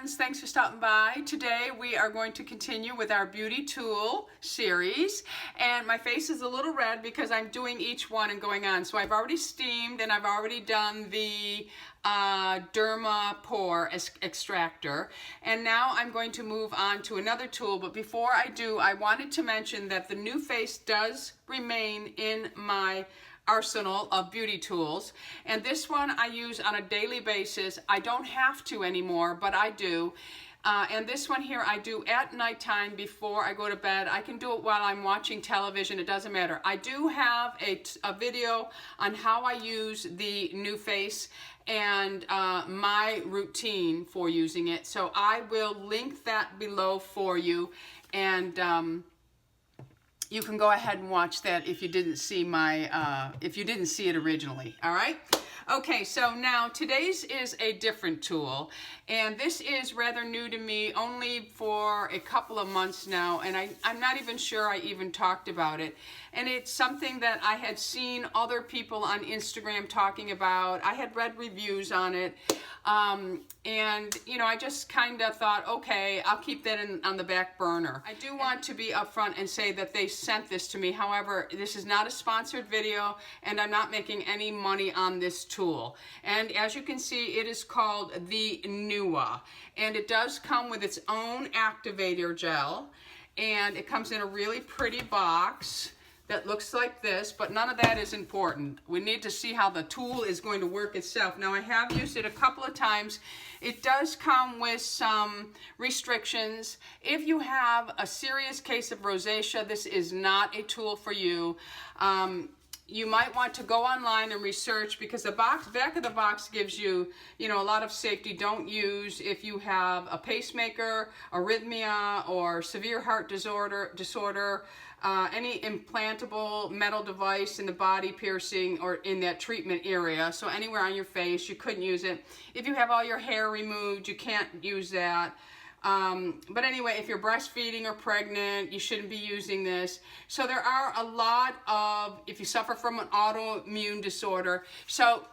friends, thanks for stopping by. Today we are going to continue with our beauty tool series, and my face is a little red because I'm doing each one and going on. So I've already steamed and I've already done the derma pore extractor, and now I'm going to move on to another tool. But before I do, I wanted to mention that the NuFace does remain in my arsenal of beauty tools, and this one I use on a daily basis. I don't have to anymore, but I do. And this one here I do at nighttime before I go to bed. I can do it while I'm watching television, it doesn't matter. I do have a video on how I use the NuFace and my routine for using it, so I will link that below for you, and you can go ahead and watch that if you didn't see it originally. All right. Okay, so now today's is a different tool, and this is rather new to me, only for a couple of months now, and I'm not even sure I even talked about it. And it's something that I had seen other people on Instagram talking about. I had read reviews on it, and you know, I just kind of thought, okay, I'll keep that on the back burner. I do want to be upfront and say that they sent this to me. However, this is not a sponsored video, and I'm not making any money on this tool. And as you can see, it is called the NEWA, and it does come with its own activator gel, and it comes in a really pretty box that looks like this, but none of that is important. We need to see how the tool is going to work itself. Now, I have used it a couple of times. It does come with some restrictions. If you have a serious case of rosacea, this is not a tool for you. You might want to go online and research, because the back of the box gives you, a lot of safety. Don't use if you have a pacemaker, arrhythmia, or severe heart disorder, any implantable metal device in the body, piercing, or in that treatment area. So anywhere on your face, you couldn't use it. If you have all your hair removed, you can't use that. But anyway, if you're breastfeeding or pregnant, you shouldn't be using this. So there are a lot of, if you suffer from an autoimmune disorder, so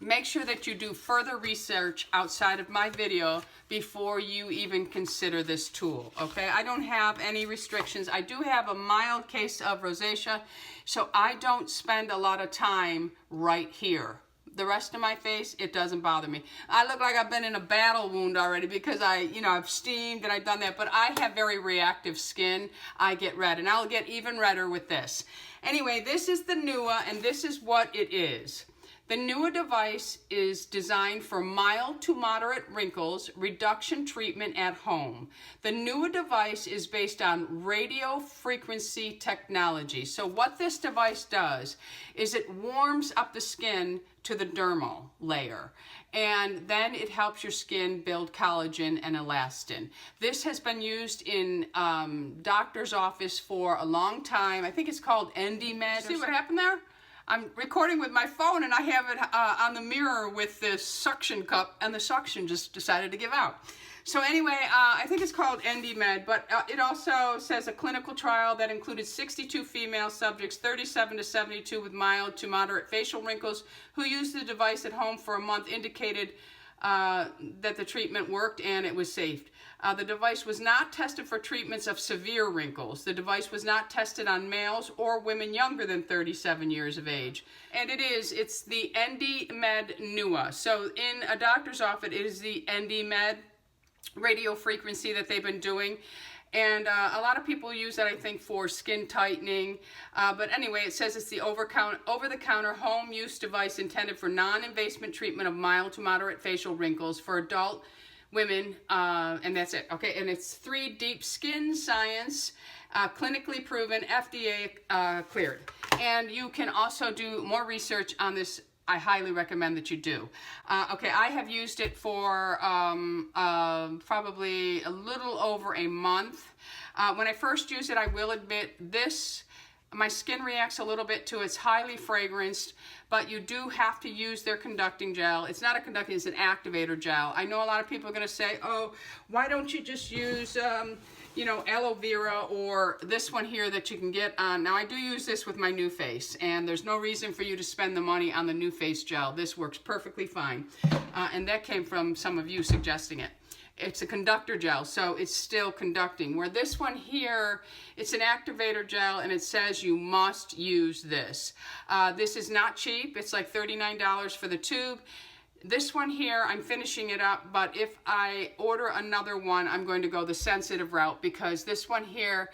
make sure that you do further research outside of my video before you even consider this tool, okay? I don't have any restrictions. I do have a mild case of rosacea, so I don't spend a lot of time right here. The rest of my face, it doesn't bother me. I look like I've been in a battle wound already because I've steamed and I've done that, but I have very reactive skin. I get red, and I'll get even redder with this. Anyway, this is the NEWA, and this is what it is. The NEWA device is designed for mild to moderate wrinkles, reduction treatment at home. The NEWA device is based on radio frequency technology. So what this device does is it warms up the skin to the dermal layer, and then it helps your skin build collagen and elastin. This has been used in doctor's office for a long time. I think it's called ND-Med. See what happened there? I'm recording with my phone, and I have it on the mirror with this suction cup, and the suction just decided to give out. So anyway, I think it's called ND-Med, but it also says a clinical trial that included 62 female subjects, 37 to 72 with mild to moderate facial wrinkles, who used the device at home for a month, indicated that the treatment worked and it was safe. The device was not tested for treatments of severe wrinkles. The device was not tested on males or women younger than 37 years of age. And it's the ND-Med NEWA. So in a doctor's office, it is the ND-Med radio frequency that they've been doing. And a lot of people use that, I think, for skin tightening. But anyway, it says it's the over-the-counter home use device intended for non-invasive treatment of mild to moderate facial wrinkles for adult women, and that's it. Okay, and it's 3 deep skin science, clinically proven, FDA cleared. And you can also do more research on this. I highly recommend that you do. Okay, I have used it for probably a little over a month. When I first used it, I will admit, my skin reacts a little bit to it. It's highly fragranced, but you do have to use their conducting gel. It's not a conducting, it's an activator gel. I know a lot of people are going to say, oh, why don't you just use, you know, aloe vera or this one here that you can get on. Now I do use this with my New Face, and there's no reason for you to spend the money on the New Face gel. This works perfectly fine. And that came from some of you suggesting it. It's a conductor gel, so it's still conducting. Where this one here, it's an activator gel, and it says you must use this. This is not cheap. It's like $39 for the tube. This one here, I'm finishing it up, but if I order another one, I'm going to go the sensitive route, because this one here,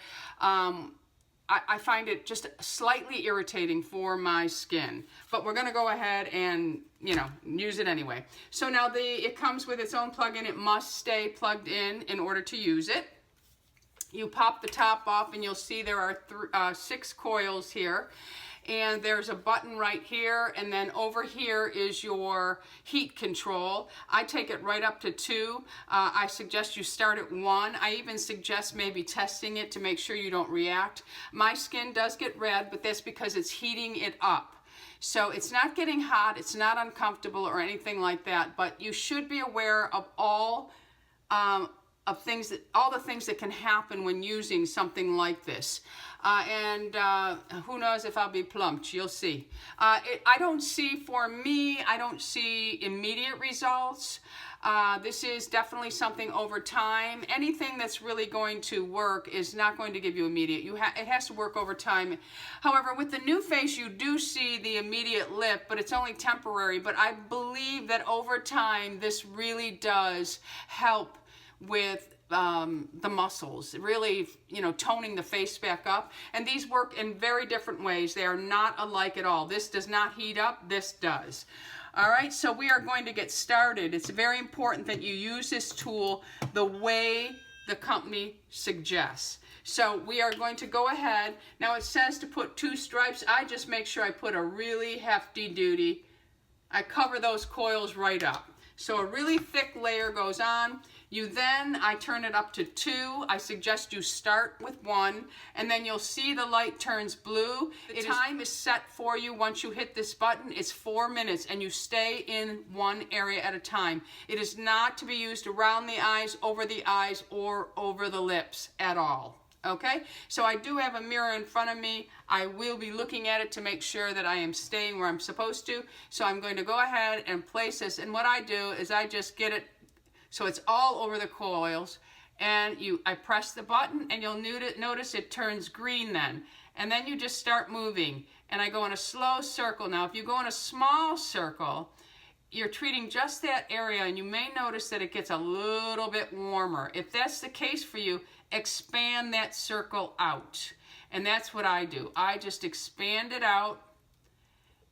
I find it just slightly irritating for my skin. But we're going to go ahead and, you know, use it anyway. So now it comes with its own plug-in. It must stay plugged in order to use it. You pop the top off, and you'll see there are 6 coils here. And there's a button right here, and then over here is your heat control. I take it right up to 2. I suggest you start at 1. I even suggest maybe testing it to make sure you don't react. My skin does get red, but that's because it's heating it up. So it's not getting hot, it's not uncomfortable or anything like that, but you should be aware of all the things that can happen when using something like this. Who knows if I'll be plumped, you'll see. For me, I don't see immediate results. This is definitely something over time. Anything that's really going to work is not going to give you immediate. It has to work over time. However, with the New Face, you do see the immediate lift, but it's only temporary. But I believe that over time, this really does help with the muscles, really, you know, toning the face back up. And these work in very different ways. They are not alike at all. This does not heat up, this does. All right, so we are going to get started. It's very important that you use this tool the way the company suggests. So we are going to go ahead. Now it says to put 2 stripes. I just make sure I put a really hefty duty. I cover those coils right up. So a really thick layer goes on. I turn it up to 2. I suggest you start with 1, and then you'll see the light turns blue. The time is set for you once you hit this button. It's 4 minutes, and you stay in one area at a time. It is not to be used around the eyes, or over the lips at all. Okay, so I do have a mirror in front of me. I will be looking at it to make sure that I am staying where I'm supposed to. So I'm going to go ahead and place this, and what I do is I just get it so it's all over the coils, and I press the button, and you'll notice it turns green then. And then you just start moving, and I go in a slow circle. Now, if you go in a small circle, you're treating just that area, and you may notice that it gets a little bit warmer. If that's the case for you, expand that circle out. And that's what I do. I just expand it out,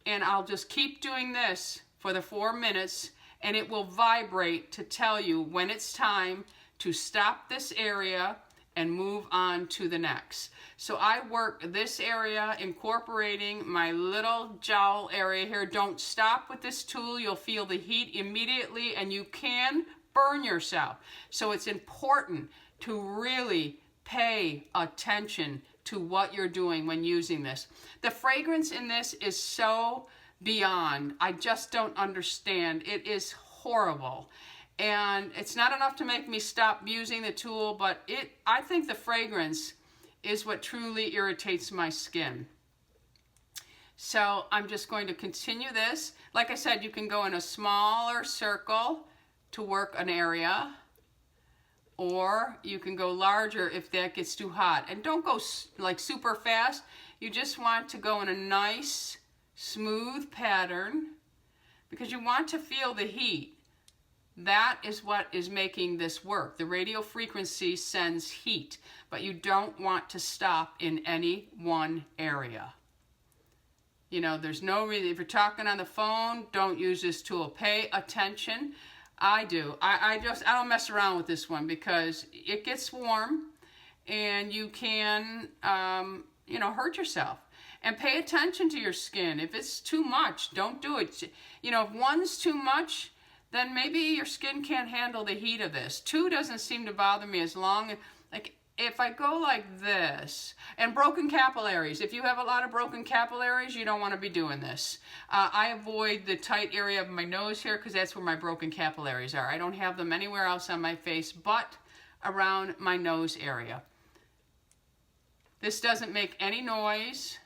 and I'll just keep doing this for the 4 minutes, and it will vibrate to tell you when it's time to stop this area and move on to the next. So I work this area, incorporating my little jowl area here. Don't stop with this tool. You'll feel the heat immediately, and you can burn yourself. So it's important to really pay attention to what you're doing when using this. The fragrance in this is so beyond. I just don't understand. It is horrible. And it's not enough to make me stop using the tool, but I think the fragrance is what truly irritates my skin. So I'm just going to continue this. Like I said, you can go in a smaller circle to work an area, or you can go larger if that gets too hot. And don't go like super fast. You just want to go in a nice, smooth pattern, because you want to feel the heat. That is what is making this work. The radio frequency sends heat, but you don't want to stop in any one area. You know, there's no reason. If you're talking on the phone, don't use this tool. Pay attention. I do. I don't mess around with this one, because it gets warm, and you can, you know, hurt yourself. And pay attention to your skin. If it's too much, don't do it. You know, if one's too much, then maybe your skin can't handle the heat of this. 2 doesn't seem to bother me as long. Like, if I go like this, and broken capillaries, if you have a lot of broken capillaries, you don't want to be doing this. I avoid the tight area of my nose here because that's where my broken capillaries are. I don't have them anywhere else on my face but around my nose area. This doesn't make any noise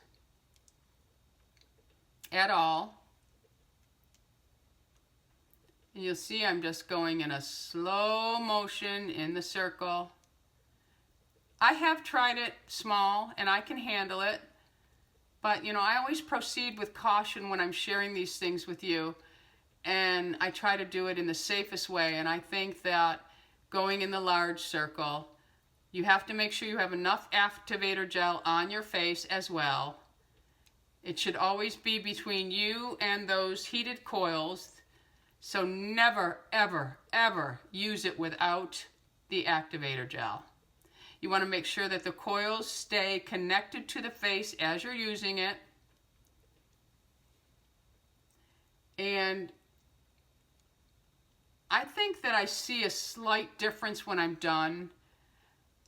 at all. And you'll see I'm just going in a slow motion in the circle. I have tried it small and I can handle it, but you know, I always proceed with caution when I'm sharing these things with you, and I try to do it in the safest way. And I think that going in the large circle, you have to make sure you have enough activator gel on your face as well. It should always be between you and those heated coils, so never, ever, ever use it without the activator gel. You want to make sure that the coils stay connected to the face as you're using it. And I think that I see a slight difference when I'm done.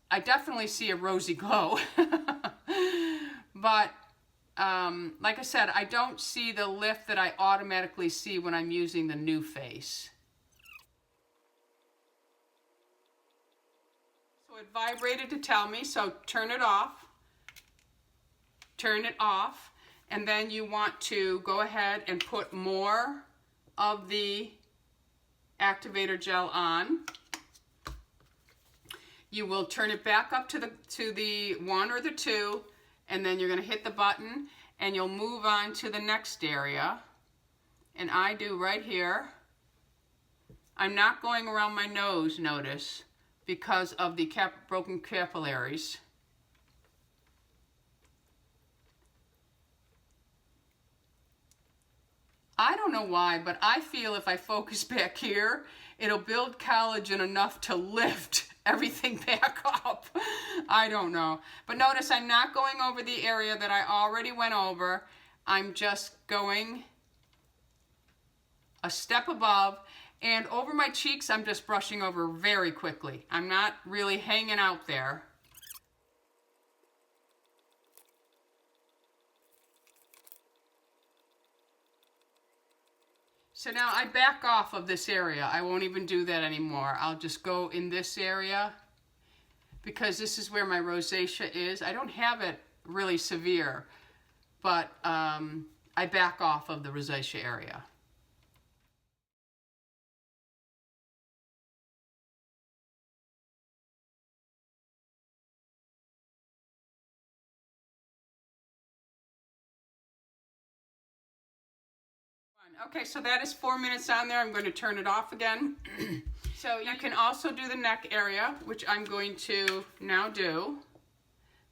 I definitely see a rosy glow. But like I said, I don't see the lift that I automatically see when I'm using the new face. So it vibrated to tell me, so turn it off. Turn it off. And then you want to go ahead and put more of the activator gel on. You will turn it back up to the 1 or the 2, and then you're going to hit the button and you'll move on to the next area. And I do right here. I'm not going around my nose, notice, because of the broken capillaries. I don't know why, but I feel if I focus back here, it'll build collagen enough to lift everything back up. I don't know. But notice I'm not going over the area that I already went over. I'm just going a step above, and over my cheeks I'm just brushing over very quickly. I'm not really hanging out there. So now I back off of this area. I won't even do that anymore. I'll just go in this area because this is where my rosacea is. I don't have it really severe, but I back off of the rosacea area. Okay, so that is 4 minutes on there. I'm going to turn it off again. So you can also do the neck area, which I'm going to now do.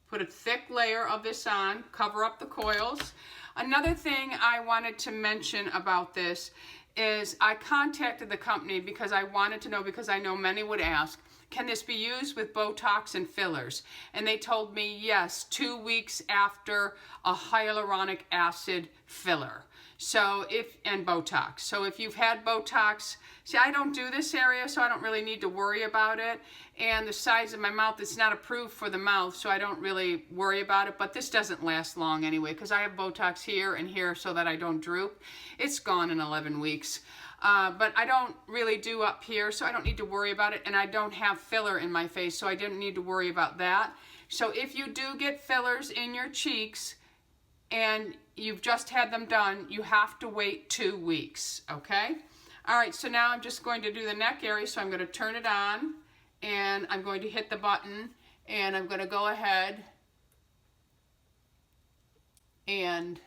Put a thick layer of this on, cover up the coils. Another thing I wanted to mention about this is I contacted the company because I wanted to know, because I know many would ask, can this be used with Botox and fillers? And they told me yes, 2 weeks after a hyaluronic acid filler. So and Botox. So if you've had Botox, see, I don't do this area, so I don't really need to worry about it. And the size of my mouth, it's not approved for the mouth, so I don't really worry about it. But this doesn't last long anyway, because I have Botox here and here so that I don't droop. It's gone in 11 weeks. But I don't really do up here, so I don't need to worry about it. And I don't have filler in my face, so I didn't need to worry about that. So if you do get fillers in your cheeks and you've just had them done, you have to wait 2 weeks, okay? All right, so now I'm just going to do the neck area, so I'm going to turn it on, and I'm going to hit the button, and I'm going to go ahead and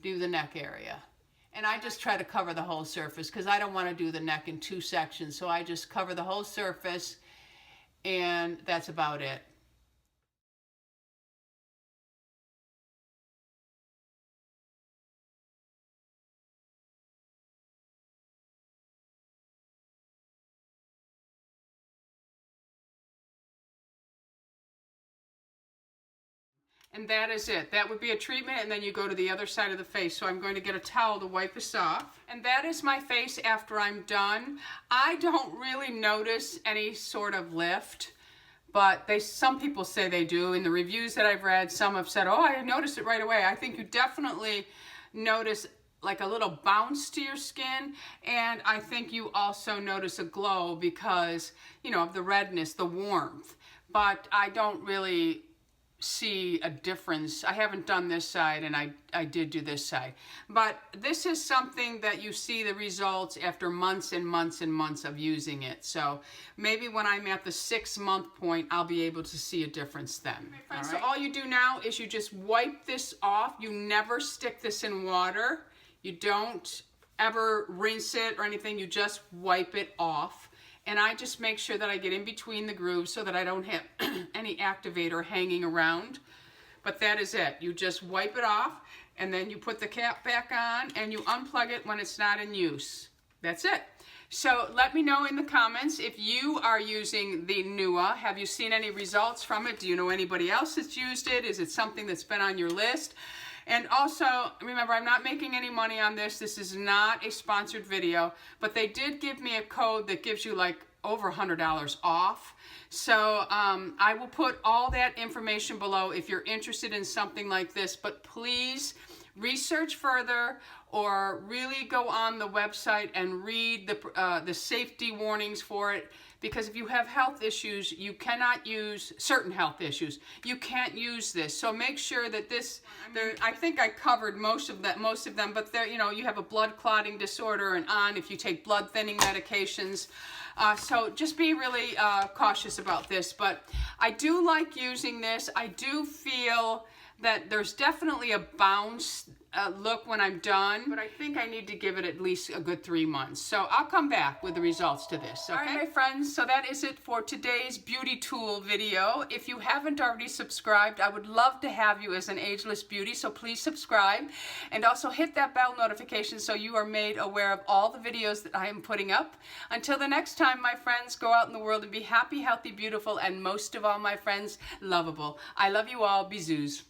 do the neck area. And I just try to cover the whole surface because I don't want to do the neck in 2 sections, so I just cover the whole surface, and that's about it. And that is it. That would be a treatment, and then you go to the other side of the face. So I'm going to get a towel to wipe this off. And that is my face after I'm done. I don't really notice any sort of lift, but some people say they do. In the reviews that I've read, some have said, oh, I noticed it right away. I think you definitely notice like a little bounce to your skin, and I think you also notice a glow because, you know, of the redness, the warmth. But I don't really see a difference. I haven't done this side, and I did do this side. But this is something that you see the results after months and months and months of using it. So maybe when I'm at the 6-month point, I'll be able to see a difference then. My friends, so all you do now is you just wipe this off. You never stick this in water. You don't ever rinse it or anything. You just wipe it off. And I just make sure that I get in between the grooves so that I don't have any activator hanging around. But that is it. You just wipe it off, and then you put the cap back on, and you unplug it when it's not in use. That's it. So let me know in the comments if you are using the NEWA. Have you seen any results from it? Do you know anybody else that's used it? Is it something that's been on your list? And also, remember, I'm not making any money on this. This is not a sponsored video, but they did give me a code that gives you like over $100 off. So I will put all that information below if you're interested in something like this, but please research further or really go on the website and read the safety warnings for it. Because if you have health issues, you cannot use certain health issues. You can't use this. So make sure that this, I think I covered most of them, but there, you know, you have a blood clotting disorder and if you take blood thinning medications. So just be really cautious about this. But I do like using this. I do feel that there's definitely a bounce look when I'm done, but I think I need to give it at least a good 3 months. So I'll come back with the results to this, okay? All right, my friends, so that is it for today's beauty tool video. If you haven't already subscribed, I would love to have you as an Ageless Beauty, so please subscribe. And also hit that bell notification so you are made aware of all the videos that I am putting up. Until the next time, my friends, go out in the world and be happy, healthy, beautiful, and most of all, my friends, lovable. I love you all. Bisous.